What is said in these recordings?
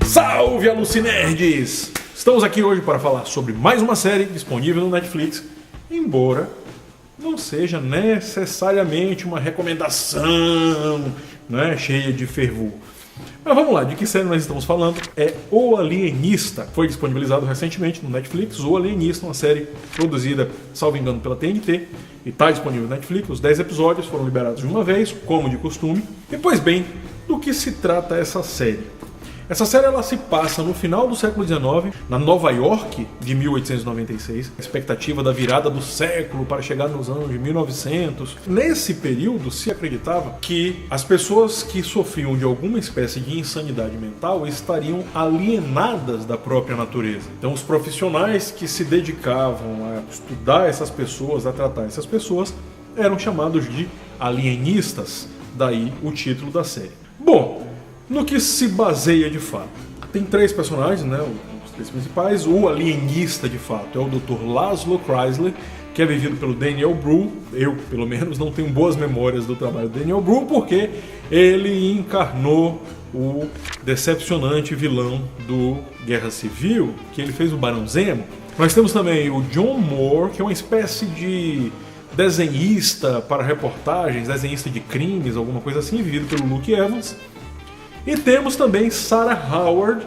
Salve, Alucinerds! Estamos aqui hoje para falar sobre mais uma série disponível no Netflix, embora não seja necessariamente uma recomendação, né, cheia de fervor. Mas vamos lá, de que série nós estamos falando? É O Alienista. Foi disponibilizado recentemente no Netflix. O Alienista, uma série produzida, salvo engano, pela TNT, e está disponível no Netflix. Os 10 episódios foram liberados de uma vez, como de costume. E pois bem, do que se trata essa série? Essa série ela se passa no final do século XIX, na Nova York de 1896, a expectativa da virada do século para chegar nos anos de 1900. Nesse período se acreditava que as pessoas que sofriam de alguma espécie de insanidade mental estariam alienadas da própria natureza. Então os profissionais que se dedicavam a estudar essas pessoas, a tratar essas pessoas, eram chamados de alienistas, daí o título da série. Bom, no que se baseia de fato? Tem três personagens, né, os três principais. O alienista de fato é o Dr. Laszlo Krysler, que é vivido pelo Daniel Bruhl. Eu, pelo menos, não tenho boas memórias do trabalho do Daniel Bruhl, porque ele encarnou o decepcionante vilão do Guerra Civil, que ele fez o Barão Zemo. Nós temos também o John Moore, que é uma espécie de desenhista para reportagens, desenhista de crimes, alguma coisa assim, vivido pelo Luke Evans. E temos também Sarah Howard,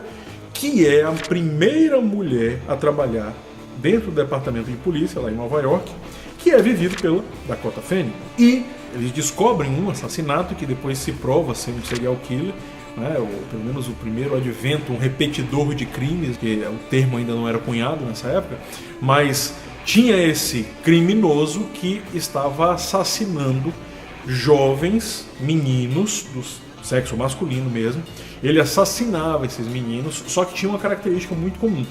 que é a primeira mulher a trabalhar dentro do departamento de polícia lá em Nova York, que é vivido pela Dakota Fanning. E eles descobrem um assassinato que depois se prova ser um serial killer, né, ou pelo menos o primeiro advento, um repetidor de crimes, que o termo ainda não era cunhado nessa época, mas tinha esse criminoso que estava assassinando jovens meninos dos sexo masculino mesmo. Ele assassinava esses meninos, só que tinha uma característica muito comum.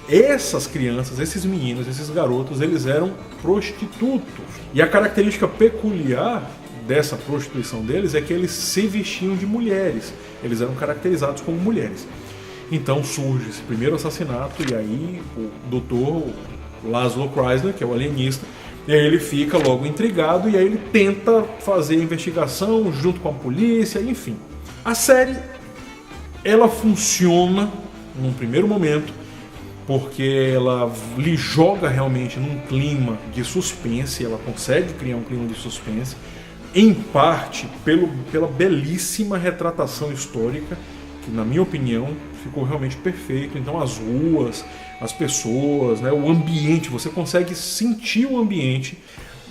Essas crianças, esses meninos, esses garotos, eles eram prostitutos. E a característica peculiar dessa prostituição deles é que eles se vestiam de mulheres. Eles eram caracterizados como mulheres. Então surge esse primeiro assassinato e aí o doutor Laszlo Krysler, que é o alienista, e aí ele fica logo intrigado e aí ele tenta fazer a investigação junto com a polícia, enfim. A série, ela funciona num primeiro momento porque ela lhe joga realmente num clima de suspense, ela consegue criar um clima de suspense, em parte pela belíssima retratação histórica, que na minha opinião ficou realmente perfeito. Então as ruas, as pessoas, né, o ambiente, você consegue sentir o ambiente,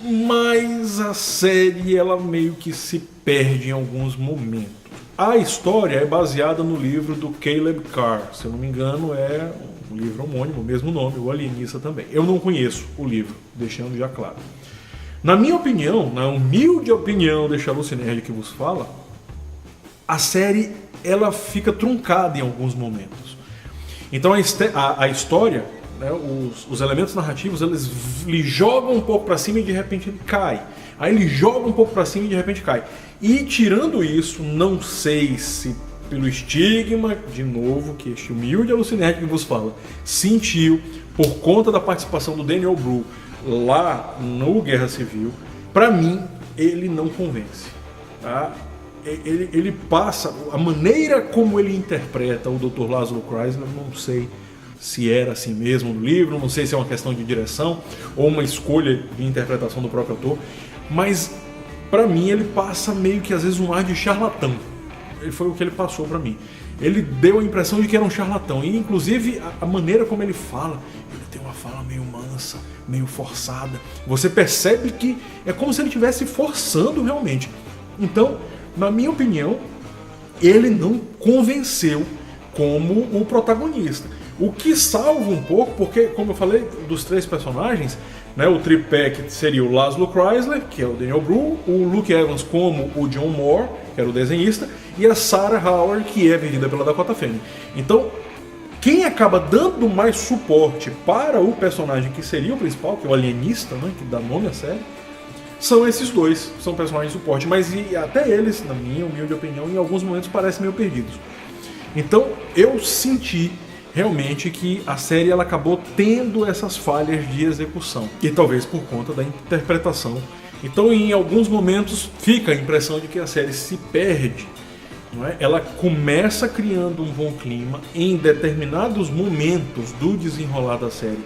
mas a série ela meio que se perde em alguns momentos. A história é baseada no livro do Caleb Carr, se eu não me engano é um livro homônimo, o mesmo nome, O Alienista também. Eu não conheço o livro, deixando já claro. Na minha opinião, na humilde opinião deste Alucinerd que vos fala, a série ela fica truncada em alguns momentos. Então a história, né, os elementos narrativos, eles lhe jogam um pouco para cima e de repente ele cai. Aí ele joga um pouco para cima e de repente cai. E tirando isso, não sei se pelo estigma, de novo, que este humilde Alucinerd que vos fala, sentiu por conta da participação do Daniel Bruhl lá no Guerra Civil, para mim ele não convence, tá? Ele passa, a maneira como ele interpreta o Dr. Laszlo Krysler, não sei se era assim mesmo no livro, não sei se é uma questão de direção ou uma escolha de interpretação do próprio ator, mas pra mim ele passa meio que às vezes um ar de charlatão. Foi o que ele passou pra mim. Ele deu a impressão de que era um charlatão, e inclusive a maneira como ele fala, ele tem uma fala meio mansa, meio forçada. Você percebe que é como se ele estivesse forçando realmente. Então, na minha opinião, ele não convenceu como o protagonista. O que salva um pouco, porque, como eu falei, dos três personagens, né, o tripé que seria o Laszlo Krysler, que é o Daniel Bruhl, o Luke Evans como o John Moore, que era o desenhista, e a Sarah Howard, que é vivida pela Dakota Fanning. Então, quem acaba dando mais suporte para o personagem que seria o principal, que é o alienista, né, que dá nome à série, são esses dois, são personagens de suporte, mas até eles, na minha humilde opinião, em alguns momentos parecem meio perdidos. Então eu senti realmente que a série ela acabou tendo essas falhas de execução. E talvez por conta da interpretação. Então, em alguns momentos, fica a impressão de que a série se perde. Não é? Ela começa criando um bom clima em determinados momentos do desenrolar da série.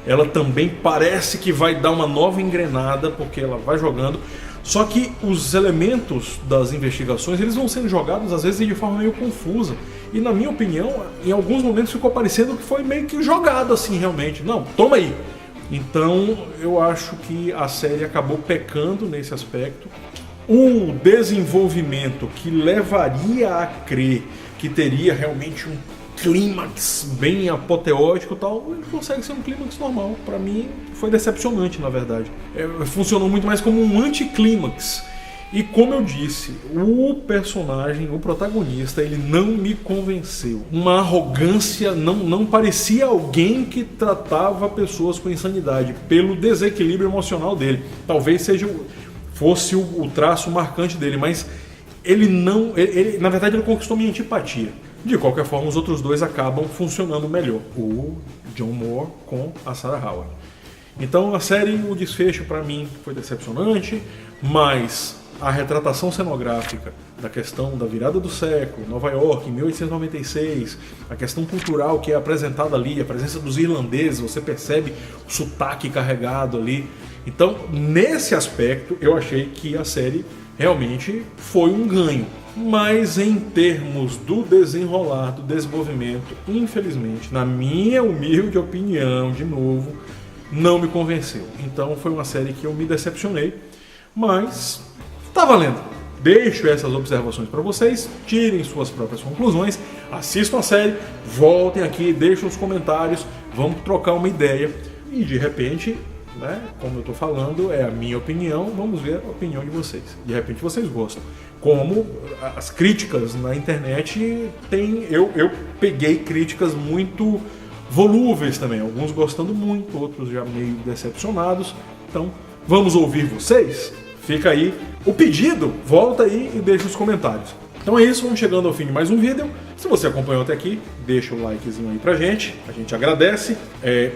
Ela também parece que vai dar uma nova engrenada, porque ela vai jogando. Só que os elementos das investigações, eles vão sendo jogados às vezes de forma meio confusa. E na minha opinião, em alguns momentos ficou parecendo que foi meio que jogado assim realmente. Não, toma aí. Então eu acho que a série acabou pecando nesse aspecto. O desenvolvimento que levaria a crer que teria realmente um clímax bem apoteótico e tal, ele consegue ser um clímax normal. Pra mim foi decepcionante, na verdade. Funcionou muito mais como um anticlímax. E como eu disse, o personagem, o protagonista, ele não me convenceu. Uma arrogância, não parecia alguém que tratava pessoas com insanidade, pelo desequilíbrio emocional dele. Talvez fosse o traço marcante dele, mas ele não... na verdade, ele conquistou minha antipatia. De qualquer forma, os outros dois acabam funcionando melhor. O John Moore com a Sarah Howard. Então, a série, o desfecho para mim foi decepcionante, mas a retratação cenográfica da questão da virada do século, Nova York, em 1896, a questão cultural que é apresentada ali, a presença dos irlandeses, você percebe o sotaque carregado ali. Então, nesse aspecto, eu achei que a série realmente foi um ganho. Mas em termos do desenrolar, do desenvolvimento, infelizmente, na minha humilde opinião, de novo, não me convenceu. Então foi uma série que eu me decepcionei, mas tá valendo. Deixo essas observações para vocês, tirem suas próprias conclusões, assistam a série, voltem aqui, deixem os comentários, vamos trocar uma ideia e de repente, né, como eu tô falando, é a minha opinião, vamos ver a opinião de vocês. De repente vocês gostam. Como as críticas na internet tem, eu peguei críticas muito volúveis também, alguns gostando muito, outros já meio decepcionados. Então, vamos ouvir vocês? Fica aí o pedido, volta aí e deixa os comentários. Então é isso, vamos chegando ao fim de mais um vídeo. Se você acompanhou até aqui, deixa o likezinho aí pra gente, a gente agradece.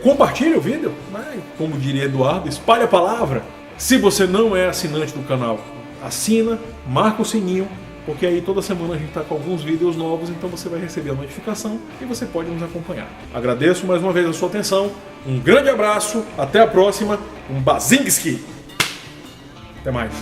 Compartilha o vídeo, né? Como diria Eduardo, espalha a palavra. Se você não é assinante do canal, assina, marca o sininho, porque aí toda semana a gente está com alguns vídeos novos, então você vai receber a notificação e você pode nos acompanhar. Agradeço mais uma vez a sua atenção, um grande abraço, até a próxima, um Bazinski! Até mais!